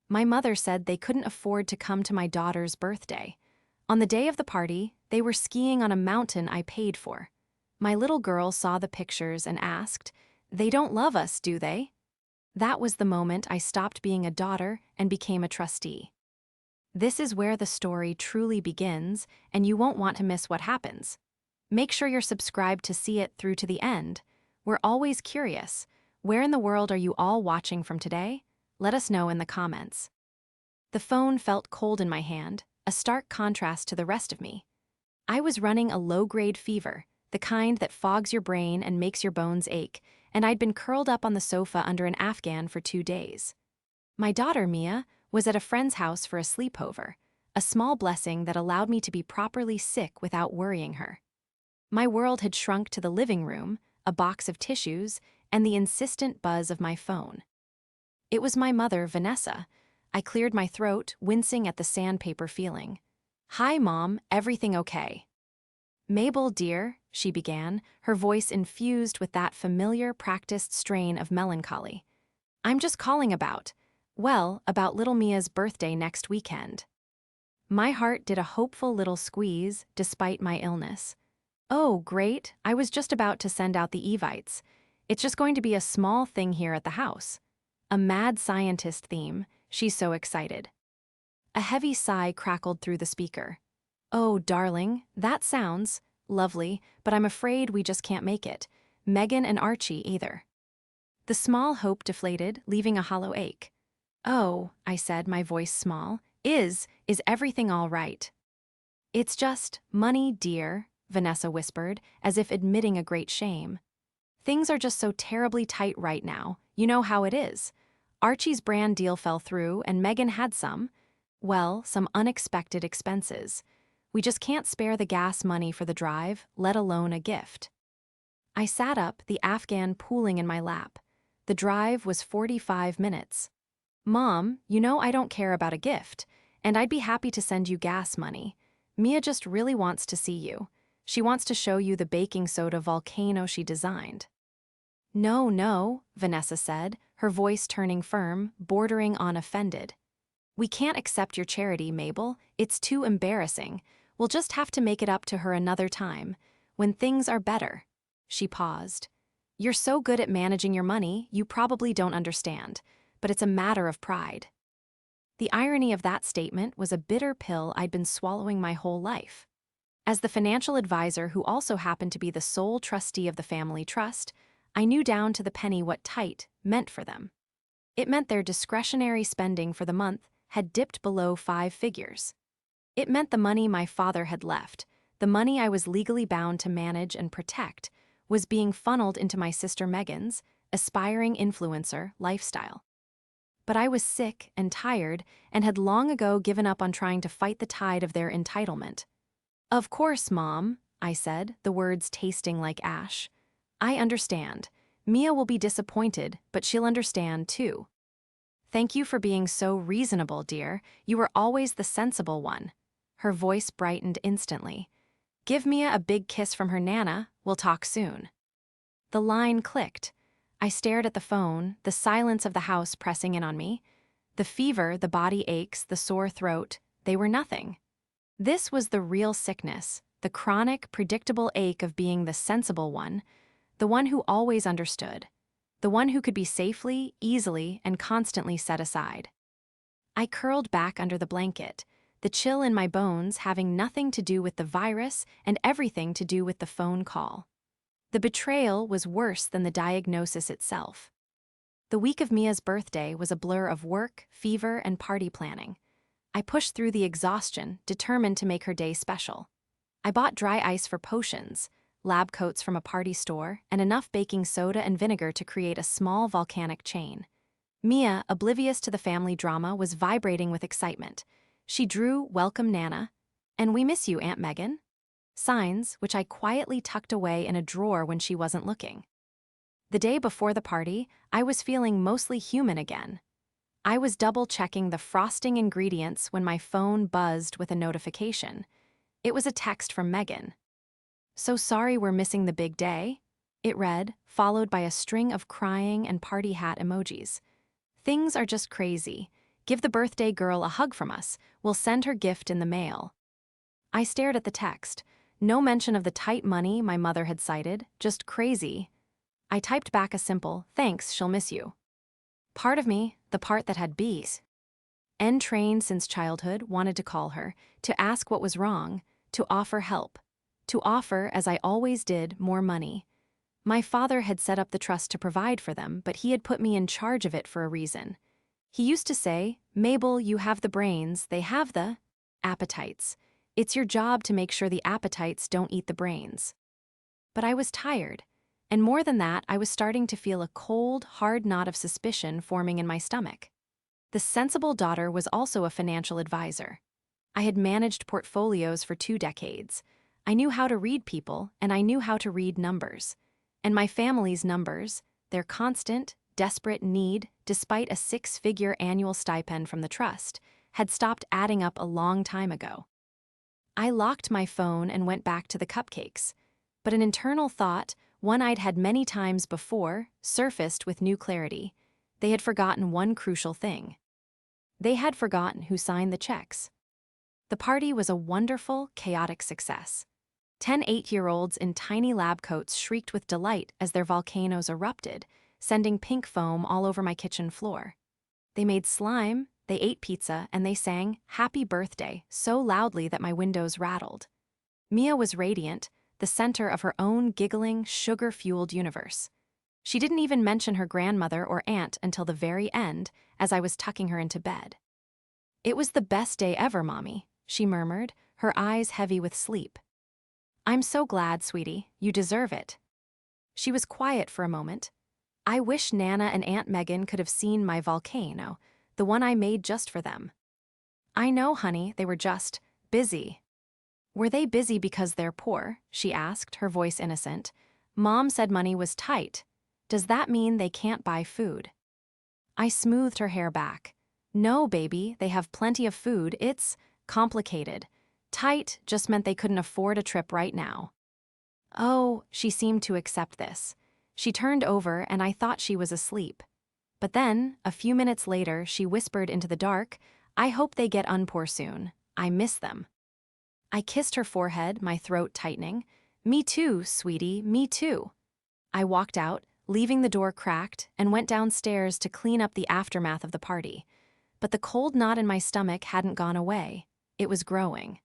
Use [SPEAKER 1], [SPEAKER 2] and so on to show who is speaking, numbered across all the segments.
[SPEAKER 1] My mother said they couldn't afford to come to my daughter's birthday. On the day of the party, they were skiing on a mountain I paid for. My little girl saw the pictures and asked, "They don't love us, do they?" That was the moment I stopped being a daughter and became a trustee. This is where the story truly begins, and you won't want to miss what happens. Make sure you're subscribed to see it through to the end. We're always curious. Where in the world are you all watching from today? Let us know in the comments. The phone felt cold in my hand, a stark contrast to the rest of me. I was running a low-grade fever, the kind that fogs your brain and makes your bones ache, and I'd been curled up on the sofa under an Afghan for 2 days. My daughter, Mia, was at a friend's house for a sleepover, a small blessing that allowed me to be properly sick without worrying her. My world had shrunk to the living room, a box of tissues, and the insistent buzz of my phone. It was my mother, Vanessa. I cleared my throat, wincing at the sandpaper feeling. "Hi, Mom, everything okay?" "Mabel, dear," she began, her voice infused with that familiar, practiced strain of melancholy. "I'm just calling about little Mia's birthday next weekend." My heart did a hopeful little squeeze, despite my illness. "Oh, great, I was just about to send out the Evites. It's just going to be a small thing here at the house. A mad scientist theme, she's so excited." A heavy sigh crackled through the speaker. "Oh, darling, that sounds lovely, but I'm afraid we just can't make it. Megan and Archie either." The small hope deflated, leaving a hollow ache. "Oh," I said, my voice small, Is everything all right?" "It's just money, dear," Vanessa whispered, as if admitting a great shame. "Things are just so terribly tight right now, you know how it is. Archie's brand deal fell through and Megan had some unexpected expenses. We just can't spare the gas money for the drive, let alone a gift." I sat up, the Afghan pooling in my lap. The drive was 45 minutes. "Mom, you know I don't care about a gift, and I'd be happy to send you gas money. Mia just really wants to see you. She wants to show you the baking soda volcano she designed." "No, no," Vanessa said, her voice turning firm, bordering on offended. "We can't accept your charity, Mabel. It's too embarrassing. We'll just have to make it up to her another time, when things are better." She paused. "You're so good at managing your money, you probably don't understand, but it's a matter of pride." The irony of that statement was a bitter pill I'd been swallowing my whole life. As the financial advisor who also happened to be the sole trustee of the family trust, I knew down to the penny what tight meant for them. It meant their discretionary spending for the month had dipped below 5 figures. It meant the money my father had left, the money I was legally bound to manage and protect, was being funneled into my sister Megan's aspiring influencer lifestyle. But I was sick and tired and had long ago given up on trying to fight the tide of their entitlement. "Of course, Mom," I said, the words tasting like ash. "I understand. Mia will be disappointed, but she'll understand too." "Thank you for being so reasonable, dear. You were always the sensible one." Her voice brightened instantly. "Give Mia a big kiss from her Nana. We'll talk soon." The line clicked. I stared at the phone, the silence of the house pressing in on me. The fever, the body aches, the sore throat, they were nothing. This was the real sickness, the chronic, predictable ache of being the sensible one, the one who always understood, the one who could be safely, easily, and constantly set aside. I curled back under the blanket, the chill in my bones having nothing to do with the virus and everything to do with the phone call. The betrayal was worse than the diagnosis itself. The week of Mia's birthday was a blur of work, fever, and party planning. I pushed through the exhaustion, determined to make her day special. I bought dry ice for potions, lab coats from a party store, and enough baking soda and vinegar to create a small volcanic chain. Mia, oblivious to the family drama, was vibrating with excitement. She drew "Welcome, Nana," and "We miss you, Aunt Megan," signs which I quietly tucked away in a drawer when she wasn't looking. The day before the party, I was feeling mostly human again. I was double-checking the frosting ingredients when my phone buzzed with a notification. It was a text from Megan. "So sorry we're missing the big day," it read, followed by a string of crying and party hat emojis. "Things are just crazy. Give the birthday girl a hug from us. We'll send her gift in the mail. I stared at the text. No mention of the tight money my mother had cited, just crazy. I typed back a simple, "Thanks, she'll miss you." Part of me, the part that had B's, trained since childhood, wanted to call her, to ask what was wrong, to offer help, to offer, as I always did, more money. My father had set up the trust to provide for them, but he had put me in charge of it for a reason. He used to say, "Mabel, you have the brains, they have the appetites. It's your job to make sure the appetites don't eat the brains." But I was tired, and more than that, I was starting to feel a cold, hard knot of suspicion forming in my stomach. The sensible daughter was also a financial advisor. I had managed portfolios for 2 decades. I knew how to read people, and I knew how to read numbers. And my family's numbers, their constant, desperate need, despite a 6-figure annual stipend from the trust, had stopped adding up a long time ago. I locked my phone and went back to the cupcakes. But an internal thought, one I'd had many times before, surfaced with new clarity. They had forgotten one crucial thing. They had forgotten who signed the checks. The party was a wonderful, chaotic success. 10 8-year-olds in tiny lab coats shrieked with delight as their volcanoes erupted, sending pink foam all over my kitchen floor. They made slime, they ate pizza, and they sang "Happy Birthday" so loudly that my windows rattled. Mia was radiant, the center of her own giggling, sugar-fueled universe. She didn't even mention her grandmother or aunt until the very end, as I was tucking her into bed. "It was the best day ever, Mommy," she murmured, her eyes heavy with sleep. "I'm so glad, sweetie. You deserve it." She was quiet for a moment. I wish Nana and Aunt Megan could have seen my volcano, the one I made just for them. "I know, honey, they were just busy." "Were they busy because they're poor?" she asked, her voice innocent. "Mom said money was tight. Does that mean they can't buy food?" I smoothed her hair back. "No, baby, they have plenty of food. It's complicated. Tight just meant they couldn't afford a trip right now." Oh, she seemed to accept this. She turned over and I thought she was asleep. But then, a few minutes later, she whispered into the dark, "I hope they get unpoor soon. I miss them." I kissed her forehead, my throat tightening. "Me too, sweetie, me too." I walked out, leaving the door cracked, and went downstairs to clean up the aftermath of the party. But the cold knot in my stomach hadn't gone away. It was growing.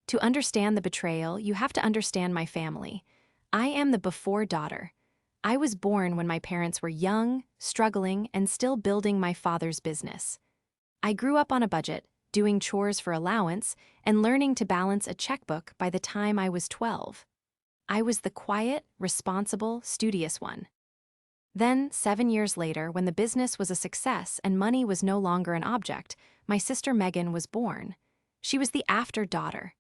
[SPEAKER 1] To understand the betrayal, you have to understand my family. I am the before daughter. I was born when my parents were young, struggling, and still building my father's business. I grew up on a budget, doing chores for allowance, and learning to balance a checkbook by the time I was 12. I was the quiet, responsible, studious one. Then, 7 years later, when the business was a success and money was no longer an object, my sister Megan was born. She was the after daughter.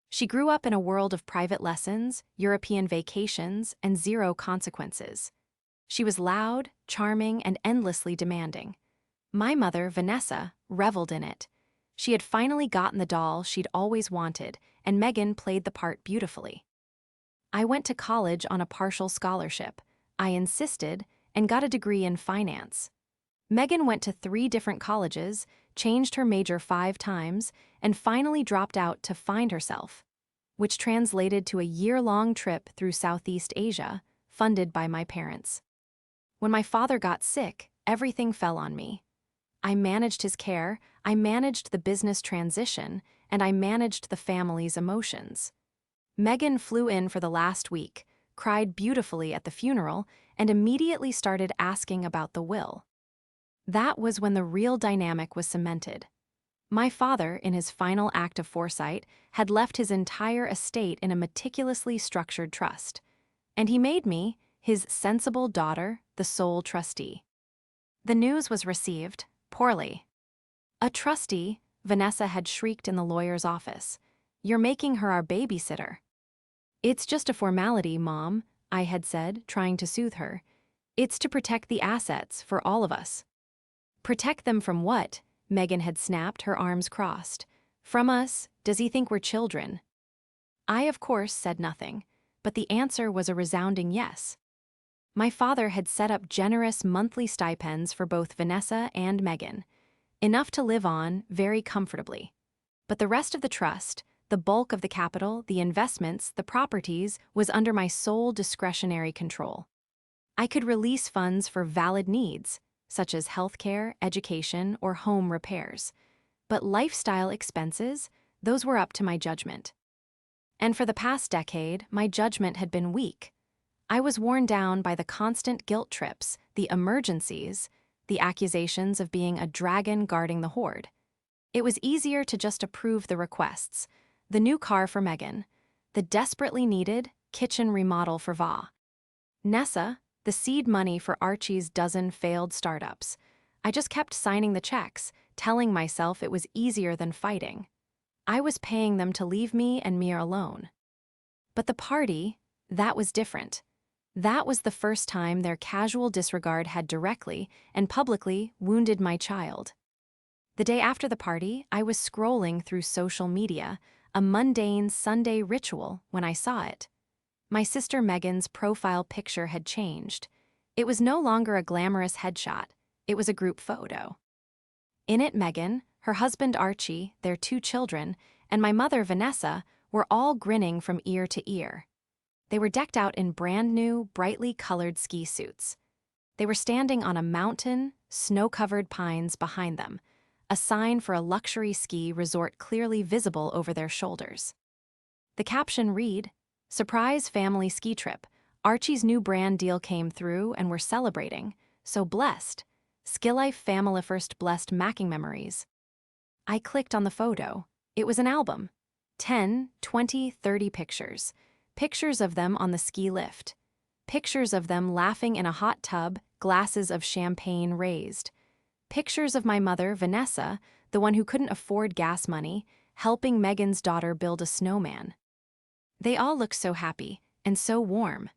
[SPEAKER 1] She grew up in a world of private lessons, European vacations, and zero consequences. She was loud, charming, and endlessly demanding. My mother, Vanessa, reveled in it. She had finally gotten the doll she'd always wanted, and Megan played the part beautifully. I went to college on a partial scholarship. I insisted, and got a degree in finance. Megan went to 3 different colleges, changed her major 5 times, and finally dropped out to find herself, which translated to a year-long trip through Southeast Asia, funded by my parents. When my father got sick, everything fell on me. I managed his care, I managed the business transition, and I managed the family's emotions. Megan flew in for the last week, cried beautifully at the funeral, and immediately started asking about the will. That was when the real dynamic was cemented. My father, in his final act of foresight, had left his entire estate in a meticulously structured trust, and he made me, his sensible daughter, the sole trustee. The news was received poorly. "A trustee," Vanessa had shrieked in the lawyer's office. "You're making her our babysitter." "It's just a formality, Mom," I had said, trying to soothe her. "It's to protect the assets for all of us." "Protect them from what?" Megan had snapped, her arms crossed. "From us? Does he think we're children?" I, of course, said nothing, but the answer was a resounding yes. My father had set up generous monthly stipends for both Vanessa and Megan. enough to live on very comfortably. But the rest of the trust, the bulk of the capital, the investments, the properties, was under my sole discretionary control. I could release funds for valid needs, such as healthcare, education, or home repairs. But lifestyle expenses, those were up to my judgment. And for the past decade, my judgment had been weak. I was worn down by the constant guilt trips, the emergencies, the accusations of being a dragon guarding the hoard. It was easier to just approve the requests: the new car for Megan, the desperately needed kitchen remodel for Va, Nessa, the seed money for Archie's dozen failed startups. I just kept signing the checks, telling myself it was easier than fighting. I was paying them to leave me and Mia alone. But the party, that was different. That was the first time their casual disregard had directly and publicly wounded my child. The day after the party, I was scrolling through social media, a mundane Sunday ritual, when I saw it. My sister Megan's profile picture had changed. It was no longer a glamorous headshot. It was a group photo. In it, Megan, her husband Archie, their 2 children, and my mother Vanessa were all grinning from ear to ear. They were decked out in brand new, brightly colored ski suits. They were standing on a mountain, snow-covered pines behind them, a sign for a luxury ski resort clearly visible over their shoulders. The caption read, "Surprise family ski trip. Archie's new brand deal came through and we're celebrating. So blessed. Skillife Family First Blessed Macking Memories." I clicked on the photo. It was an album. 10, 20, 30 pictures. Pictures of them on the ski lift. Pictures of them laughing in a hot tub, glasses of champagne raised. Pictures of my mother, Vanessa, the one who couldn't afford gas money, helping Megan's daughter build a snowman. They all looked so happy and so warm.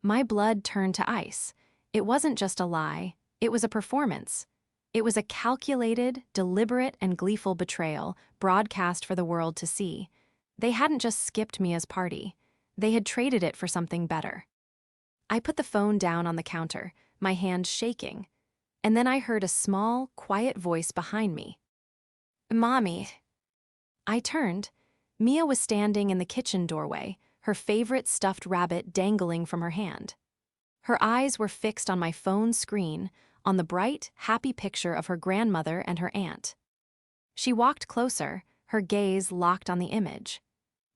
[SPEAKER 1] My blood turned to ice. It wasn't just a lie, it was a performance. It was a calculated, deliberate, and gleeful betrayal broadcast for the world to see. They hadn't just skipped Mia's party. They had traded it for something better. I put the phone down on the counter, my hand shaking. And then I heard a small, quiet voice behind me. "Mommy." I turned. Mia was standing in the kitchen doorway, her favorite stuffed rabbit dangling from her hand. Her eyes were fixed on my phone screen, on the bright, happy picture of her grandmother and her aunt. She walked closer, her gaze locked on the image.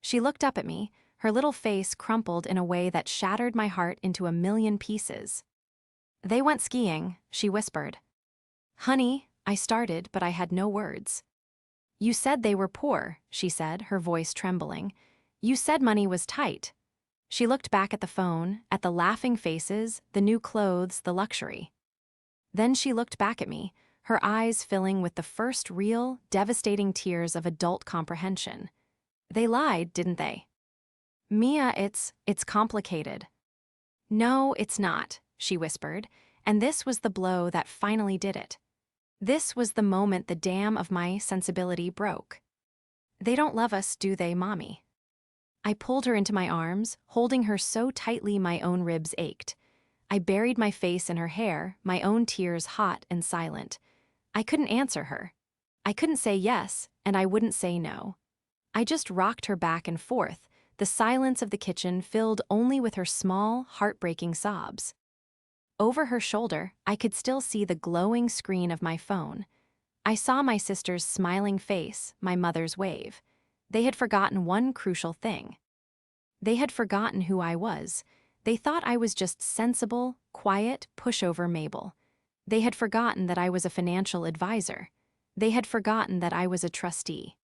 [SPEAKER 1] She looked up at me, her little face crumpled in a way that shattered my heart into a million pieces. "They went skiing," she whispered. "Honey," I started, but I had no words. "You said they were poor," she said, her voice trembling. "You said money was tight." She looked back at the phone, at the laughing faces, the new clothes, the luxury. Then she looked back at me, her eyes filling with the first real, devastating tears of adult comprehension. "They lied, didn't they?" "Mia, it's complicated." "No, it's not," she whispered, and this was the blow that finally did it. This was the moment the dam of my sensibility broke. "They don't love us, do they, Mommy?" I pulled her into my arms, holding her so tightly my own ribs ached. I buried my face in her hair, my own tears hot and silent. I couldn't answer her. I couldn't say yes, and I wouldn't say no. I just rocked her back and forth, the silence of the kitchen filled only with her small, heartbreaking sobs. Over her shoulder, I could still see the glowing screen of my phone. I saw my sister's smiling face, my mother's wave. They had forgotten one crucial thing. They had forgotten who I was. They thought I was just sensible, quiet, pushover Mabel. They had forgotten that I was a financial advisor. They had forgotten that I was a trustee.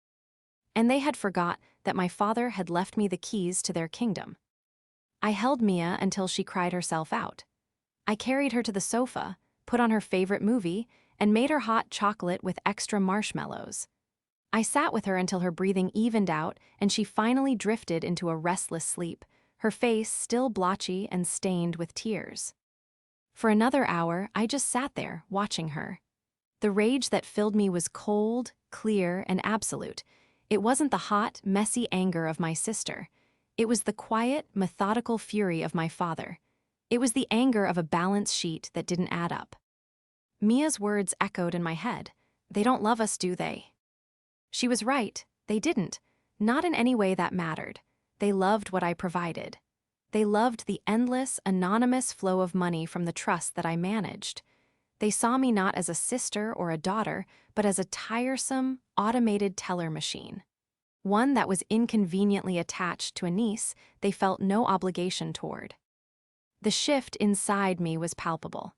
[SPEAKER 1] And they had forgot that my father had left me the keys to their kingdom. I held Mia until she cried herself out. I carried her to the sofa, put on her favorite movie, and made her hot chocolate with extra marshmallows. I sat with her until her breathing evened out and she finally drifted into a restless sleep, her face still blotchy and stained with tears. For another hour, I just sat there, watching her. The rage that filled me was cold, clear, and absolute. It wasn't the hot, messy anger of my sister. It was the quiet, methodical fury of my father. It was the anger of a balance sheet that didn't add up. Mia's words echoed in my head. They don't love us, do they? She was right. They didn't. Not in any way that mattered. They loved what I provided. They loved the endless, anonymous flow of money from the trust that I managed. They saw me not as a sister or a daughter, but as a tiresome, automated teller machine. One that was inconveniently attached to a niece they felt no obligation toward. The shift inside me was palpable.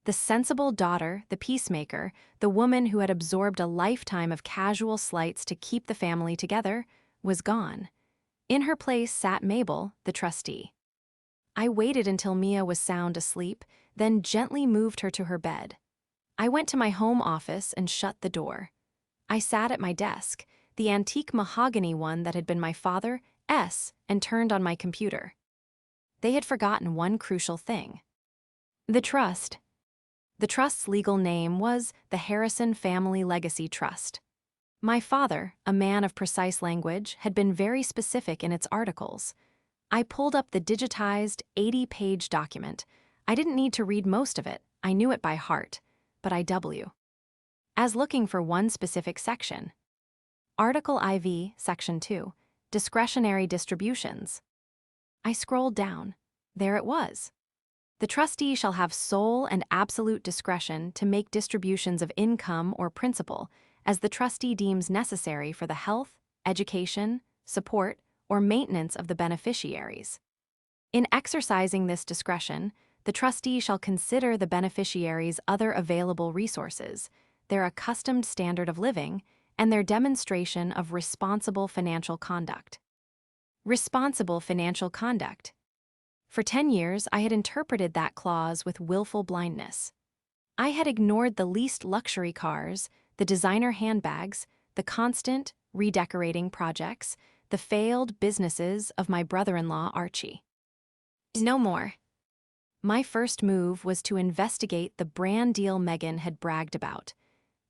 [SPEAKER 1] The sensible daughter, the peacemaker, the woman who had absorbed a lifetime of casual slights to keep the family together, was gone. In her place sat Mabel, the trustee. I waited until Mia was sound asleep, then gently moved her to her bed. I went to my home office and shut the door. I sat at my desk, the antique mahogany one that had been my father's, and turned on my computer. They had forgotten one crucial thing. The trust. The trust's legal name was the Harrison Family Legacy Trust. My father, a man of precise language, had been very specific in its articles. I pulled up the digitized 80-page document. I didn't need to read most of it. I knew it by heart. But as looking for one specific section. Article IV, Section 2, Discretionary Distributions. I scrolled down. There it was. The trustee shall have sole and absolute discretion to make distributions of income or principal as the trustee deems necessary for the health, education, support, or maintenance of the beneficiaries. In exercising this discretion, the trustee shall consider the beneficiaries' other available resources, their accustomed standard of living, and their demonstration of responsible financial conduct. Responsible financial conduct. For 10 years, I had interpreted that clause with willful blindness. I had ignored the leased luxury cars, the designer handbags, the constant redecorating projects, the failed businesses of my brother-in-law, Archie. No more. My first move was to investigate the brand deal Megan had bragged about.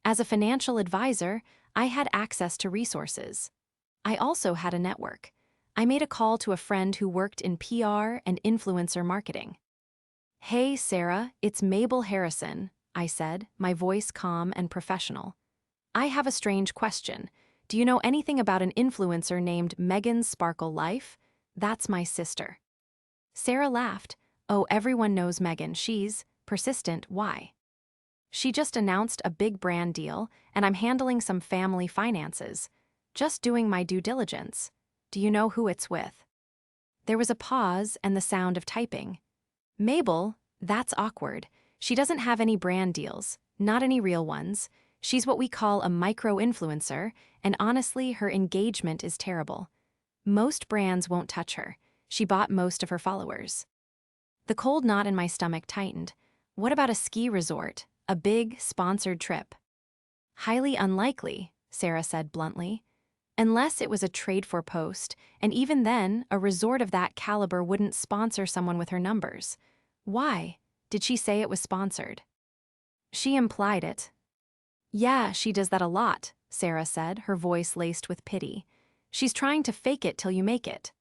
[SPEAKER 1] As a financial advisor, I had access to resources. I also had a network. I made a call to a friend who worked in PR and influencer marketing. "Hey, Sarah, it's Mabel Harrison," I said, my voice calm and professional. "I have a strange question. Do you know anything about an influencer named Megan Sparkle Life? That's my sister." Sarah laughed. "Oh, everyone knows Megan. She's persistent. Why?" "She just announced a big brand deal, and I'm handling some family finances. Just doing my due diligence. Do you know who it's with?" There was a pause and the sound of typing. "Mabel, that's awkward. She doesn't have any brand deals, not any real ones. She's what we call a micro-influencer, and honestly, her engagement is terrible. Most brands won't touch her. She bought most of her followers." The cold knot in my stomach tightened. What about a ski resort, a big, sponsored trip? "Highly unlikely," Sarah said bluntly. "Unless it was a trade-for post, and even then, a resort of that caliber wouldn't sponsor someone with her numbers." "Why? Did she say it was sponsored?" "She implied it." "Yeah, she does that a lot," Sarah said, her voice laced with pity. "She's trying to fake it till you make it.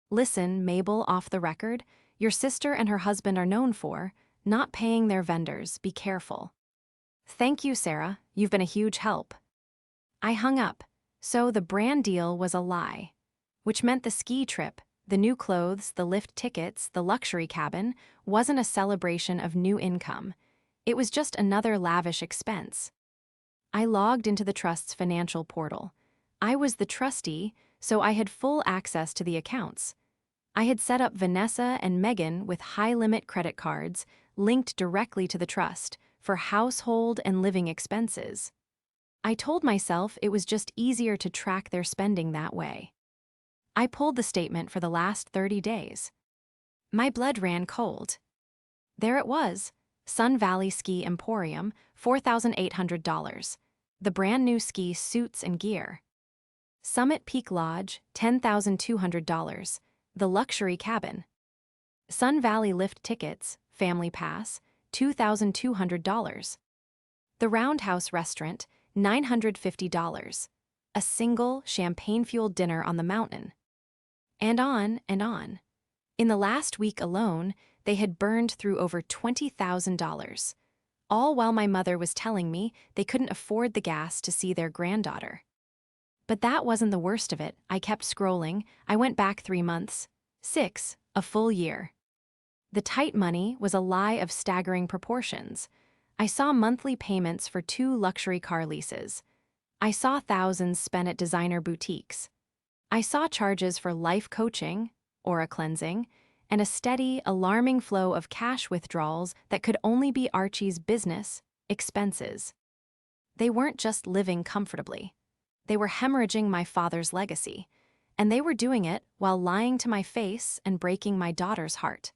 [SPEAKER 1] Listen, Mabel, off the record, your sister and her husband are known for not paying their vendors. Be careful." "Thank you, Sarah. You've been a huge help." I hung up. So the brand deal was a lie, which meant the ski trip, the new clothes, the lift tickets, the luxury cabin, wasn't a celebration of new income. It was just another lavish expense. I logged into the trust's financial portal. I was the trustee, so I had full access to the accounts. I had set up Vanessa and Megan with high-limit credit cards linked directly to the trust for household and living expenses. I told myself it was just easier to track their spending that way. I pulled the statement for the last 30 days. My blood ran cold. There it was, Sun Valley Ski Emporium, $4,800. The brand new ski suits and gear. Summit Peak Lodge, $10,200. The luxury cabin. Sun Valley lift tickets, family pass, $2,200. The Roundhouse restaurant, $950. A single champagne-fueled dinner on the mountain. And on and on. In the last week alone, they had burned through over $20,000. all while my mother was telling me they couldn't afford the gas to see their granddaughter. But that wasn't the worst of it. I kept scrolling. I went back 3 months. 6, a full year. The tight money was a lie of staggering proportions. I saw monthly payments for 2 luxury car leases. I saw thousands spent at designer boutiques. I saw charges for life coaching, aura cleansing, and a steady, alarming flow of cash withdrawals that could only be Archie's business expenses. They weren't just living comfortably. They were hemorrhaging my father's legacy, and they were doing it while lying to my face and breaking my daughter's heart.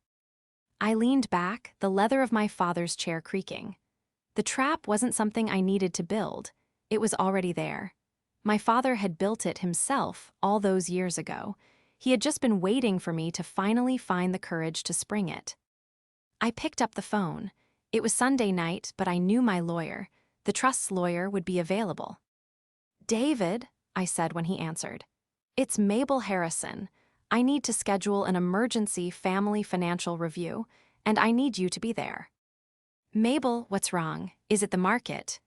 [SPEAKER 1] I leaned back, the leather of my father's chair creaking. The trap wasn't something I needed to build. It was already there. My father had built it himself all those years ago. He had just been waiting for me to finally find the courage to spring it. I picked up the phone. It was Sunday night, but I knew my lawyer. The trust's lawyer would be available. "David," I said when he answered. "It's Mabel Harrison. I need to schedule an emergency family financial review, and I need you to be there." "Mabel, what's wrong? Is it the market?"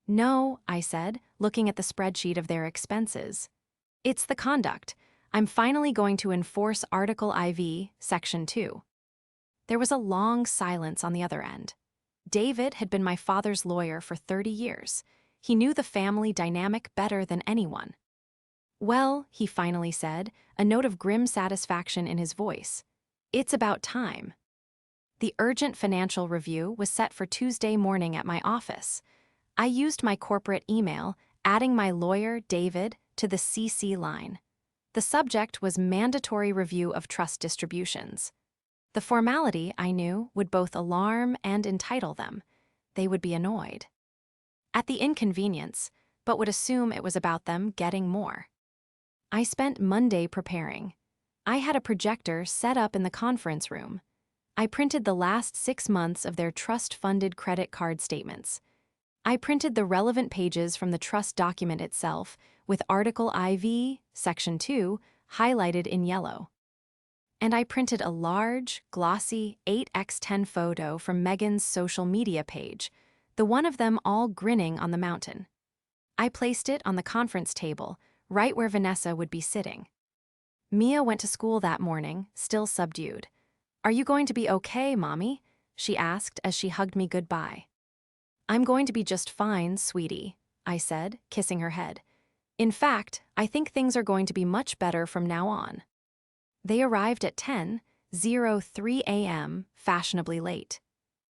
[SPEAKER 1] "No," I said, looking at the spreadsheet of their expenses. "It's the conduct. I'm finally going to enforce Article IV, Section 2. There was a long silence on the other end. David had been my father's lawyer for 30 years. He knew the family dynamic better than anyone. "Well," he finally said, a note of grim satisfaction in his voice, "it's about time." The urgent financial review was set for Tuesday morning at my office. I used my corporate email, adding my lawyer, David, to the CC line. The subject was mandatory review of trust distributions. The formality, I knew, would both alarm and entitle them. They would be annoyed at the inconvenience, but would assume it was about them getting more. I spent Monday preparing. I had a projector set up in the conference room. I printed the last 6 months of their trust-funded credit card statements. I printed the relevant pages from the trust document itself, with Article IV, Section 2, highlighted in yellow. And I printed a large, glossy 8x10 photo from Megan's social media page, the one of them all grinning on the mountain. I placed it on the conference table, right where Vanessa would be sitting. Mia went to school that morning, still subdued. "Are you going to be okay, Mommy?" she asked as she hugged me goodbye. "I'm going to be just fine, sweetie," I said, kissing her head. "In fact, I think things are going to be much better from now on." They arrived at 10:03 a.m., fashionably late.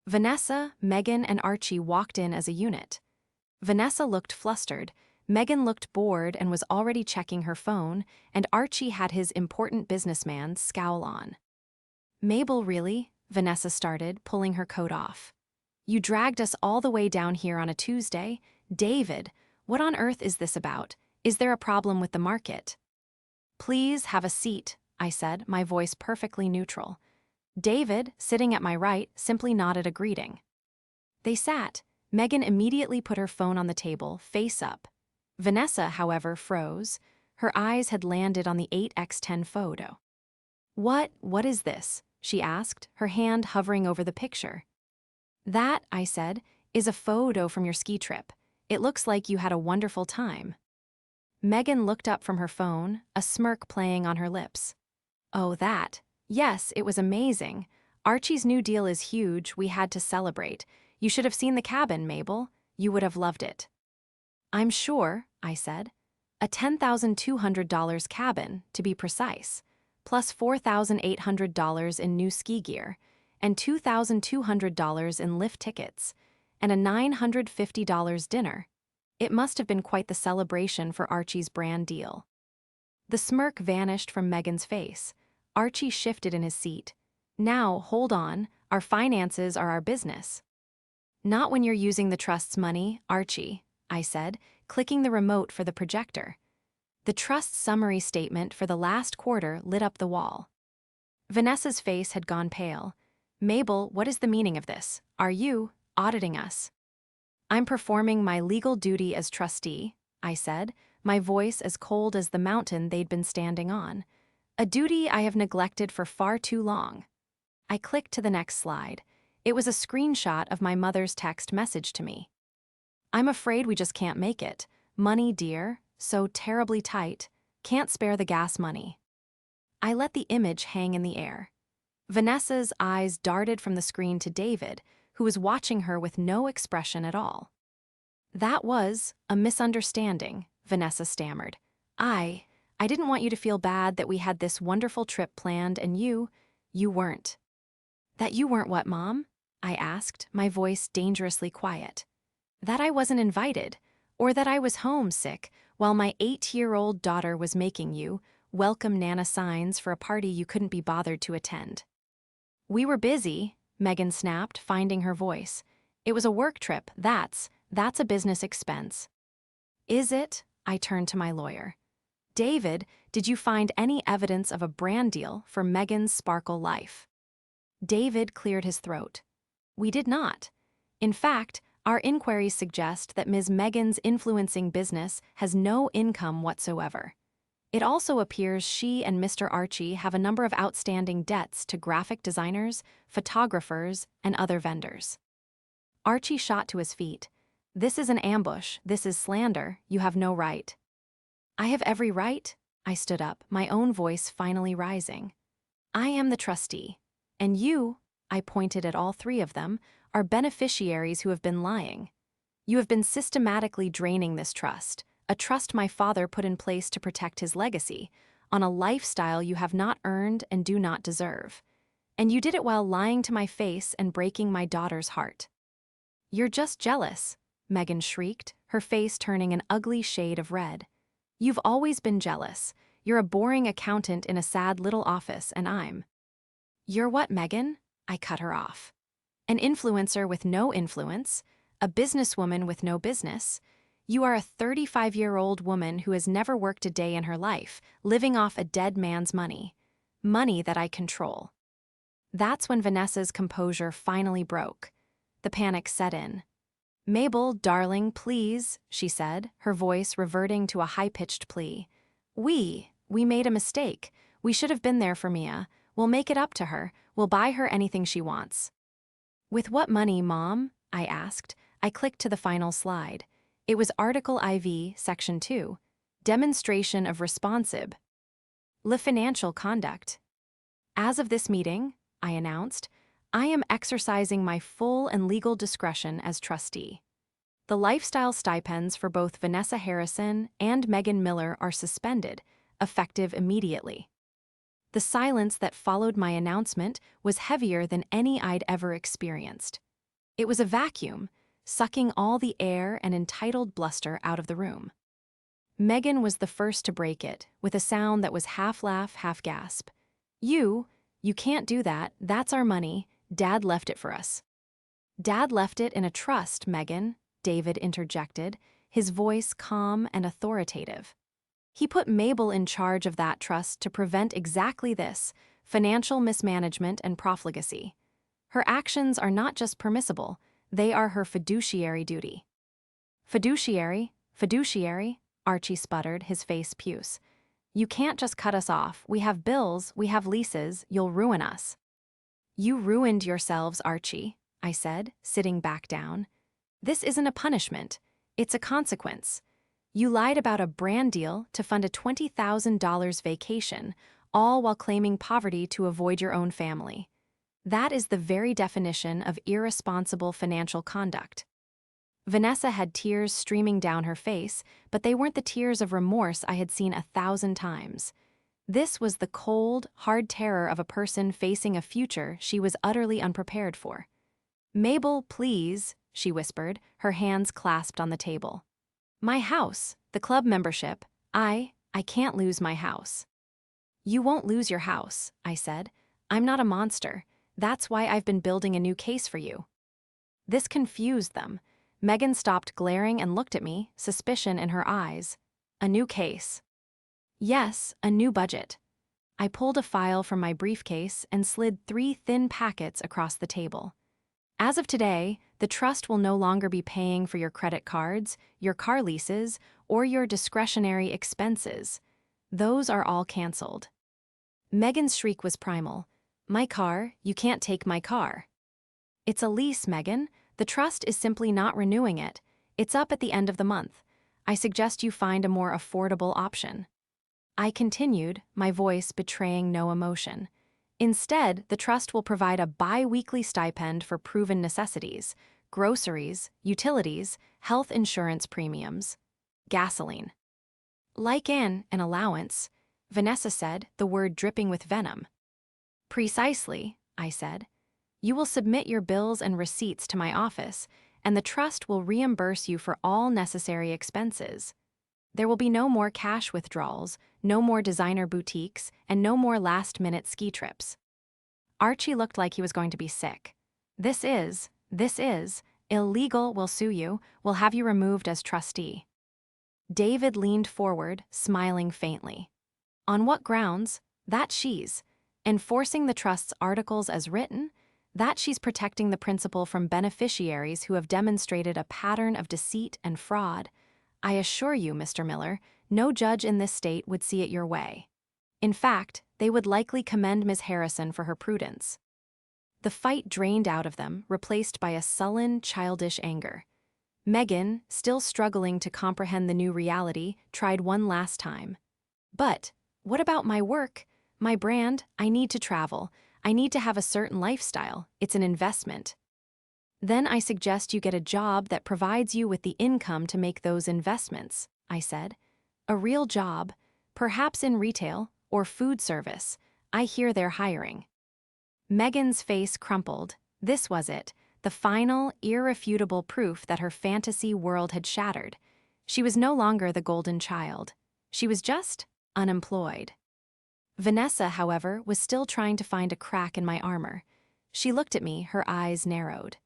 [SPEAKER 1] Vanessa, Megan, and Archie walked in as a unit. Vanessa looked flustered, Megan looked bored and was already checking her phone, and Archie had his important businessman scowl on. "Mabel, really?" Vanessa started, pulling her coat off. "You dragged us all the way down here on a Tuesday? David, what on earth is this about? Is there a problem with the market?" "Please have a seat," I said, my voice perfectly neutral. David, sitting at my right, simply nodded a greeting. They sat. Megan immediately put her phone on the table, face up. Vanessa, however, froze. Her eyes had landed on the 8x10 photo. What is this?" she asked, her hand hovering over the picture. "That," I said, "is a photo from your ski trip. It looks like you had a wonderful time." Megan looked up from her phone, a smirk playing on her lips. "Oh, that. Yes, it was amazing. Archie's new deal is huge. We had to celebrate. You should have seen the cabin, Mabel. You would have loved it." "I'm sure," I said. "A $10,200 cabin, to be precise, plus $4,800 in new ski gear, and $2,200 in lift tickets, and a $950 dinner. It must have been quite the celebration for Archie's brand deal." The smirk vanished from Megan's face. Archie shifted in his seat. "Now, hold on. Our finances are our business." "Not when you're using the trust's money, Archie," I said, clicking the remote for the projector. The trust's summary statement for the last quarter lit up the wall. Vanessa's face had gone pale. "Mabel, what is the meaning of this? Are you auditing us?" "I'm performing my legal duty as trustee," I said, my voice as cold as the mountain they'd been standing on. "A duty I have neglected for far too long." I clicked to the next slide. It was a screenshot of my mother's text message to me. I'm afraid we just can't make it. Money, dear, so terribly tight. Can't spare the gas money. I let the image hang in the air. Vanessa's eyes darted from the screen to David, who was watching her with no expression at all. That was a misunderstanding, Vanessa stammered. I didn't want you to feel bad that we had this wonderful trip planned and you weren't. That you weren't what, Mom? I asked, my voice dangerously quiet. That I wasn't invited, or that I was homesick while my 8-year-old daughter was making you welcome Nana signs for a party you couldn't be bothered to attend. We were busy, Megan snapped, finding her voice. It was a work trip, that's a business expense. Is it? I turned to my lawyer. David, did you find any evidence of a brand deal for Megan's Sparkle Life? David cleared his throat. We did not. In fact, our inquiries suggest that Ms. Megan's influencing business has no income whatsoever. It also appears she and Mr. Archie have a number of outstanding debts to graphic designers, photographers, and other vendors. Archie shot to his feet. This is an ambush, this is slander, you have no right. I have every right? I stood up, my own voice finally rising. I am the trustee, and you, I pointed at all three of them, are beneficiaries who have been lying. You have been systematically draining this trust, a trust my father put in place to protect his legacy, on a lifestyle you have not earned and do not deserve. And you did it while lying to my face and breaking my daughter's heart. You're just jealous, Megan shrieked, her face turning an ugly shade of red. You've always been jealous. You're a boring accountant in a sad little office, and I'm. You're what, Megan? I cut her off. An influencer with no influence, a businesswoman with no business. You are a 35-year-old woman who has never worked a day in her life, living off a dead man's money. Money that I control. That's when Vanessa's composure finally broke. The panic set in. Mabel, darling, please, she said, her voice reverting to a high-pitched plea. We made a mistake. We should have been there for Mia. We'll make it up to her. We'll buy her anything she wants. With what money, Mom? I asked. I clicked to the final slide. It was Article IV, Section 2. Demonstration of responsive. Le financial conduct. As of this meeting, I announced, I am exercising my full and legal discretion as trustee. The lifestyle stipends for both Vanessa Harrison and Megan Miller are suspended, effective immediately. The silence that followed my announcement was heavier than any I'd ever experienced. It was a vacuum, sucking all the air and entitled bluster out of the room. Megan was the first to break it, with a sound that was half laugh, half gasp. You can't do that, that's our money. Dad left it for us. Dad left it in a trust, Megan, David interjected, his voice calm and authoritative. He put Mabel in charge of that trust to prevent exactly this, financial mismanagement and profligacy. Her actions are not just permissible, they are her fiduciary duty. Fiduciary, Archie sputtered, his face puce. You can't just cut us off, we have bills, we have leases, you'll ruin us. You ruined yourselves, Archie, I said, sitting back down. This isn't a punishment, it's a consequence. You lied about a brand deal to fund a $20,000 vacation, all while claiming poverty to avoid your own family. That is the very definition of irresponsible financial conduct. Vanessa had tears streaming down her face, but they weren't the tears of remorse I had seen 1,000 times. This was the cold, hard terror of a person facing a future she was utterly unprepared for. Mabel, please, she whispered, her hands clasped on the table. My house, the club membership, I can't lose my house. You won't lose your house, I said. I'm not a monster. That's why I've been building a new case for you. This confused them. Megan stopped glaring and looked at me, suspicion in her eyes. A new case. Yes, a new budget. I pulled a file from my briefcase and slid 3 thin packets across the table. As of today, the trust will no longer be paying for your credit cards, your car leases, or your discretionary expenses. Those are all canceled. Megan's shriek was primal. My car, you can't take my car. It's a lease, Megan. The trust is simply not renewing it. It's up at the end of the month. I suggest you find a more affordable option. I continued, my voice betraying no emotion. Instead, the trust will provide a bi-weekly stipend for proven necessities, groceries, utilities, health insurance premiums, gasoline. Like an allowance, Vanessa said, the word dripping with venom. Precisely, I said. You will submit your bills and receipts to my office, and the trust will reimburse you for all necessary expenses. There will be no more cash withdrawals, no more designer boutiques, and no more last-minute ski trips. Archie looked like he was going to be sick. This is illegal, we'll sue you, we'll have you removed as trustee. David leaned forward, smiling faintly. On what grounds? That she's enforcing the trust's articles as written, that she's protecting the principal from beneficiaries who have demonstrated a pattern of deceit and fraud. I assure you, Mr. Miller, no judge in this state would see it your way. In fact, they would likely commend Ms. Harrison for her prudence. The fight drained out of them, replaced by a sullen, childish anger. Megan, still struggling to comprehend the new reality, tried one last time. But what about my work? My brand? I need to travel. I need to have a certain lifestyle. It's an investment. Then I suggest you get a job that provides you with the income to make those investments, I said. A real job, perhaps in retail or food service. I hear they're hiring. Megan's face crumpled. This was it, the final, irrefutable proof that her fantasy world had shattered. She was no longer the golden child. She was just unemployed. Vanessa, however, was still trying to find a crack in my armor. She looked at me, her eyes narrowed.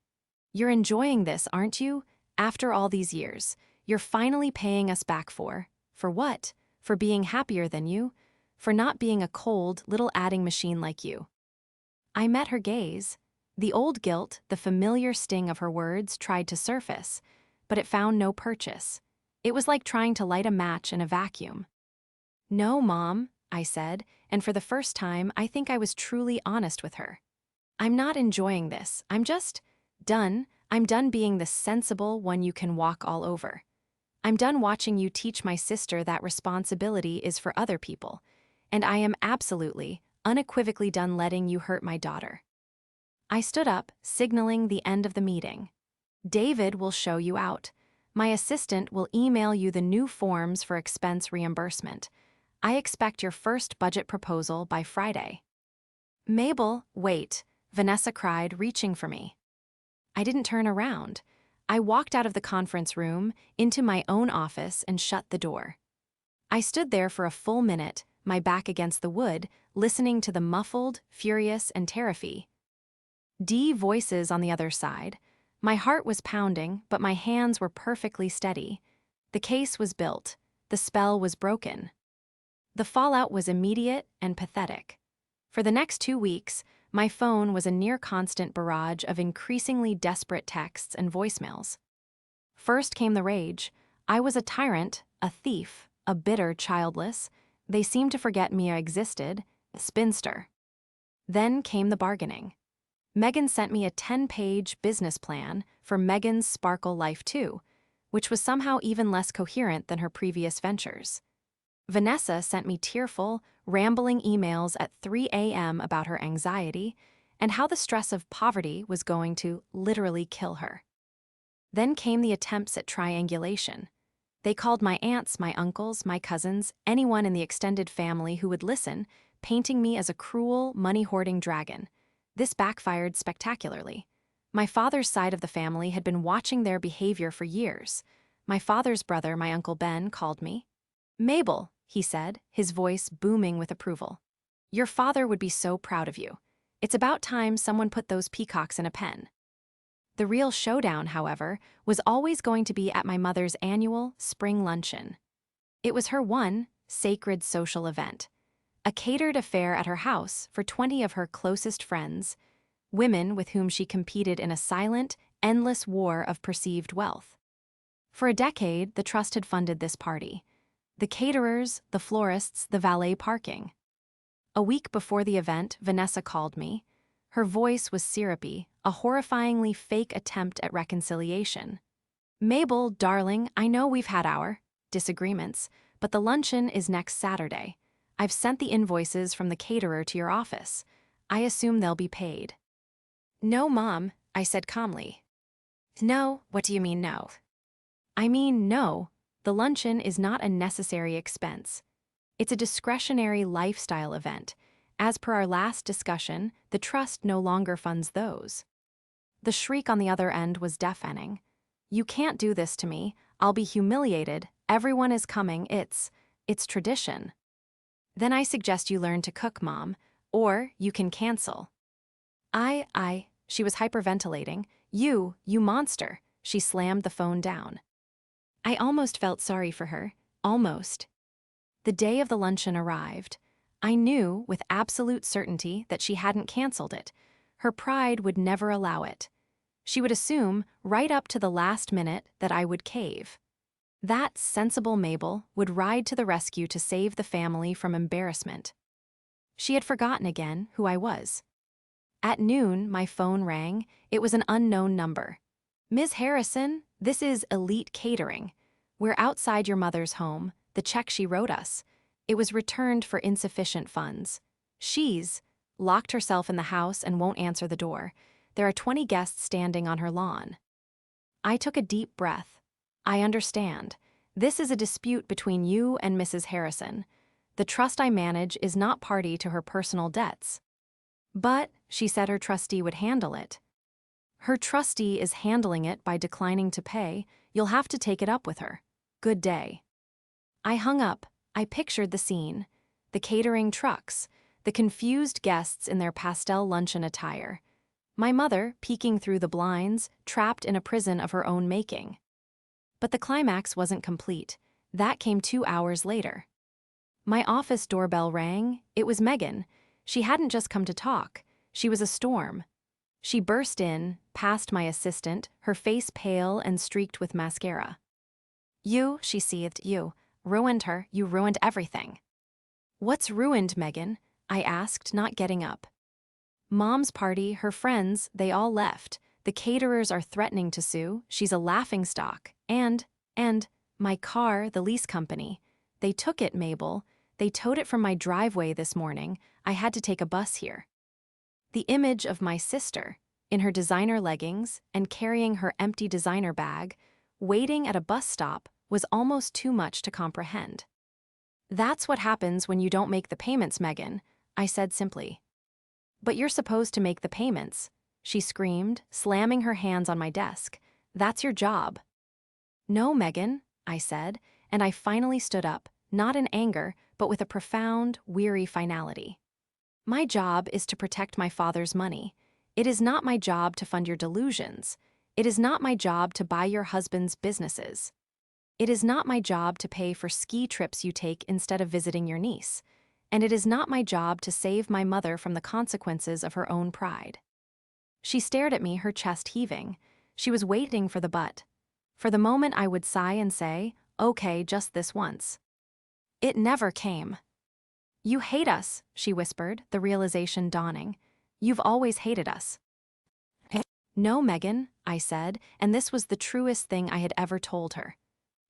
[SPEAKER 1] You're enjoying this, aren't you? After all these years, you're finally paying us back for what? For being happier than you? For not being a cold, little adding machine like you. I met her gaze. The old guilt, the familiar sting of her words tried to surface, but it found no purchase. It was like trying to light a match in a vacuum. No, Mom, I said, and for the first time, I think I was truly honest with her. I'm not enjoying this. I'm just done. I'm done being the sensible one you can walk all over. I'm done watching you teach my sister that responsibility is for other people, and I am absolutely, unequivocally done letting you hurt my daughter. I stood up, signaling the end of the meeting. David will show you out. My assistant will email you the new forms for expense reimbursement. I expect your first budget proposal by Friday. Mabel, wait, Vanessa cried, reaching for me. I didn't turn around. I walked out of the conference room, into my own office, and shut the door. I stood there for a full minute, my back against the wood, listening to the muffled, furious, and terrified voices on the other side. My heart was pounding, but my hands were perfectly steady. The case was built. The spell was broken. The fallout was immediate and pathetic. For the next 2 weeks, my phone was a near-constant barrage of increasingly desperate texts and voicemails. First came the rage. I was a tyrant, a thief, a bitter childless. They seemed to forget Mia existed, a spinster. Then came the bargaining. Megan sent me a 10-page business plan for Megan's Sparkle Life 2, which was somehow even less coherent than her previous ventures. Vanessa sent me tearful, rambling emails at 3 a.m. about her anxiety and how the stress of poverty was going to literally kill her. Then came the attempts at triangulation. They called my aunts, my uncles, my cousins, anyone in the extended family who would listen, painting me as a cruel, money-hoarding dragon. This backfired spectacularly. My father's side of the family had been watching their behavior for years. My father's brother, my Uncle Ben, called me. Mabel, he said, his voice booming with approval. Your father would be so proud of you. It's about time someone put those peacocks in a pen. The real showdown, however, was always going to be at my mother's annual spring luncheon. It was her one sacred social event, a catered affair at her house for 20 of her closest friends, women with whom she competed in a silent, endless war of perceived wealth. For a decade, the trust had funded this party. The caterers, the florists, the valet parking. A week before the event, Vanessa called me. Her voice was syrupy, a horrifyingly fake attempt at reconciliation. Mabel, darling, I know we've had our disagreements, but the luncheon is next Saturday. I've sent the invoices from the caterer to your office. I assume they'll be paid. No, Mom, I said calmly. No, what do you mean no? I mean no, the luncheon is not a necessary expense. It's a discretionary lifestyle event. As per our last discussion, the trust no longer funds those. The shriek on the other end was deafening. You can't do this to me. I'll be humiliated. Everyone is coming. It's tradition. Then I suggest you learn to cook, Mom, or you can cancel. She was hyperventilating. You monster. She slammed the phone down. I almost felt sorry for her. Almost. The day of the luncheon arrived. I knew with absolute certainty that she hadn't canceled it. Her pride would never allow it. She would assume, right up to the last minute, that I would cave. That sensible Mabel would ride to the rescue to save the family from embarrassment. She had forgotten again who I was. At noon, my phone rang. It was an unknown number. Ms. Harrison, this is Elite Catering. We're outside your mother's home. The check she wrote us. It was returned for insufficient funds. She's locked herself in the house and won't answer the door. There are 20 guests standing on her lawn. I took a deep breath. I understand. This is a dispute between you and Mrs. Harrison. The trust I manage is not party to her personal debts. But, she said her trustee would handle it. Her trustee is handling it by declining to pay. You'll have to take it up with her. Good day. I hung up. I pictured the scene. The catering trucks, the confused guests in their pastel luncheon attire. My mother, peeking through the blinds, trapped in a prison of her own making. But the climax wasn't complete. That came 2 hours later. My office doorbell rang. It was Megan. She hadn't just come to talk. She was a storm. She burst in, past my assistant, her face pale and streaked with mascara. You, she seethed, you ruined her. You ruined everything. What's ruined, Megan? I asked, not getting up. Mom's party, her friends, they all left. The caterers are threatening to sue. She's a laughingstock. And my car, the lease company. They took it, Mabel. They towed it from my driveway this morning. I had to take a bus here. The image of my sister, in her designer leggings and carrying her empty designer bag, waiting at a bus stop, was almost too much to comprehend. That's what happens when you don't make the payments, Megan, I said simply. But you're supposed to make the payments, she screamed, slamming her hands on my desk. That's your job. No, Megan, I said, and I finally stood up, not in anger, but with a profound, weary finality. My job is to protect my father's money. It is not my job to fund your delusions. It is not my job to buy your husband's businesses. It is not my job to pay for ski trips you take instead of visiting your niece. And it is not my job to save my mother from the consequences of her own pride. She stared at me, her chest heaving. She was waiting for the but. For the moment I would sigh and say, okay, just this once. It never came. You hate us, she whispered, the realization dawning. You've always hated us. No, Megan, I said, and this was the truest thing I had ever told her.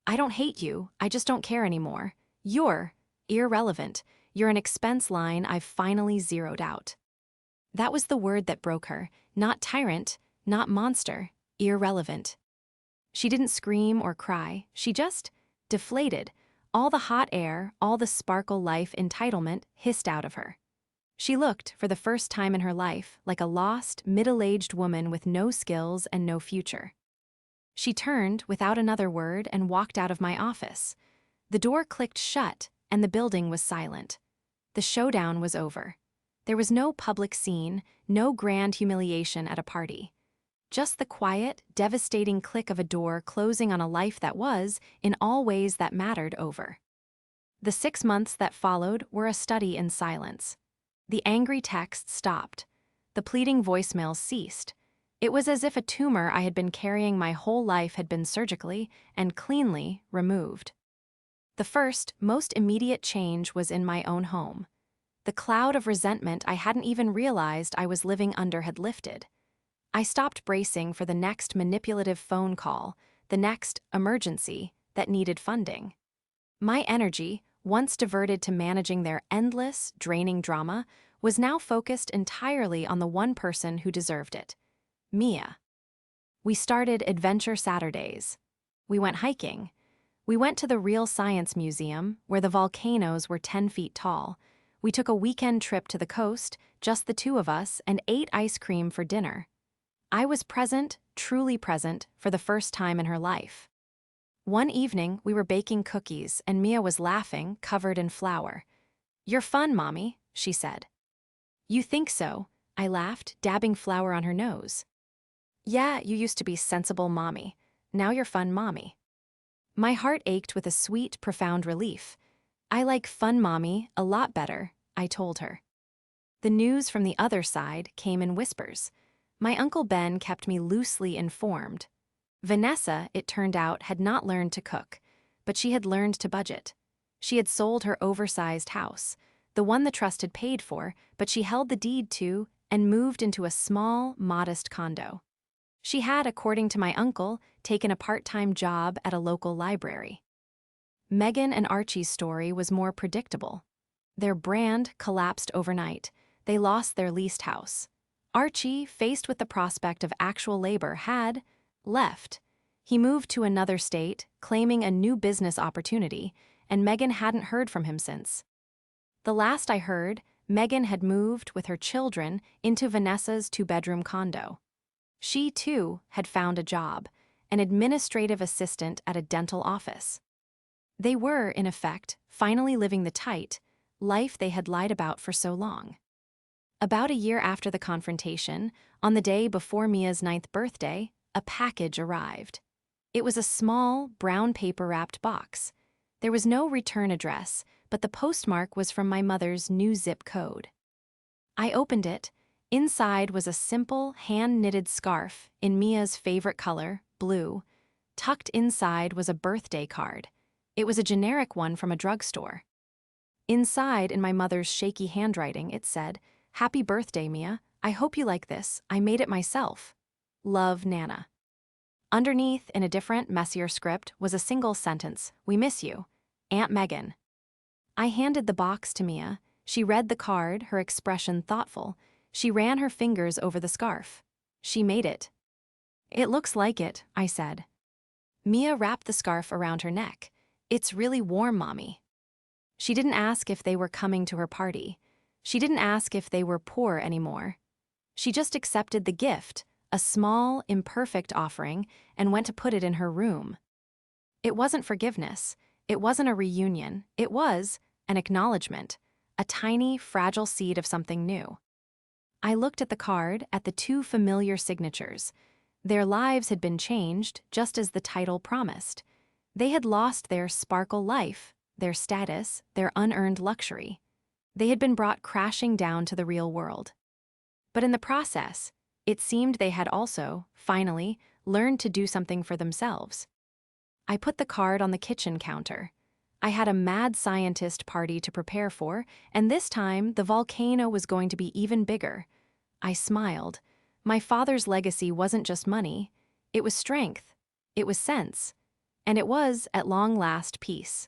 [SPEAKER 1] I don't hate you, I just don't care anymore. You're irrelevant. You're an expense line I've finally zeroed out. That was the word that broke her, not tyrant, not monster, irrelevant. She didn't scream or cry, she just deflated. All the hot air, all the sparkle life entitlement hissed out of her. She looked, for the first time in her life, like a lost, middle-aged woman with no skills and no future. She turned, without another word, and walked out of my office. The door clicked shut, and the building was silent. The showdown was over. There was no public scene, no grand humiliation at a party. Just the quiet, devastating click of a door closing on a life that was, in all ways that mattered, over. The 6 months that followed were a study in silence. The angry texts stopped. The pleading voicemails ceased. It was as if a tumor I had been carrying my whole life had been surgically and cleanly removed. The first, most immediate change was in my own home. The cloud of resentment I hadn't even realized I was living under had lifted. I stopped bracing for the next manipulative phone call, the next emergency that needed funding. My energy, once diverted to managing their endless, draining drama, was now focused entirely on the one person who deserved it: Mia. We started Adventure Saturdays. We went hiking. We went to the Real Science Museum, where the volcanoes were 10 feet tall. We took a weekend trip to the coast, just the two of us, and ate ice cream for dinner. I was present, truly present, for the first time in her life. One evening, we were baking cookies, and Mia was laughing, covered in flour. "You're fun, Mommy," she said. "You think so?" I laughed, dabbing flour on her nose. "Yeah, you used to be sensible Mommy. Now you're fun Mommy." My heart ached with a sweet, profound relief. "I like fun Mommy a lot better," I told her. The news from the other side came in whispers. My Uncle Ben kept me loosely informed. Vanessa, it turned out, had not learned to cook, but she had learned to budget. She had sold her oversized house, the one the trust had paid for, but she held the deed to, and moved into a small, modest condo. She had, according to my uncle, taken a part-time job at a local library. Megan and Archie's story was more predictable. Their brand collapsed overnight. They lost their leased house. Archie, faced with the prospect of actual labor, had left. He moved to another state, claiming a new business opportunity, and Megan hadn't heard from him since. The last I heard, Megan had moved with her children into Vanessa's two-bedroom condo. She, too, had found a job, an administrative assistant at a dental office. They were, in effect, finally living the tight life they had lied about for so long. About a year after the confrontation, on the day before Mia's 9th birthday, a package arrived. It was a small, brown paper-wrapped box. There was no return address, but the postmark was from my mother's new zip code. I opened it. Inside was a simple, hand-knitted scarf in Mia's favorite color, blue. Tucked inside was a birthday card. It was a generic one from a drugstore. Inside, in my mother's shaky handwriting, it said, "Happy birthday, Mia. I hope you like this. I made it myself. Love, Nana." Underneath, in a different, messier script, was a single sentence: "We miss you. Aunt Megan." I handed the box to Mia. She read the card, her expression thoughtful. She ran her fingers over the scarf. "She made it." "It looks like it," I said. Mia wrapped the scarf around her neck. "It's really warm, Mommy." She didn't ask if they were coming to her party. She didn't ask if they were poor anymore. She just accepted the gift, a small, imperfect offering, and went to put it in her room. It wasn't forgiveness. It wasn't a reunion. It was an acknowledgement, a tiny, fragile seed of something new. I looked at the card, at the two familiar signatures. Their lives had been changed, just as the title promised. They had lost their sparkle life, their status, their unearned luxury. They had been brought crashing down to the real world. But in the process, it seemed they had also, finally, learned to do something for themselves. I put the card on the kitchen counter. I had a mad scientist party to prepare for, and this time the volcano was going to be even bigger. I smiled. My father's legacy wasn't just money. It was strength. It was sense. And it was, at long last, peace.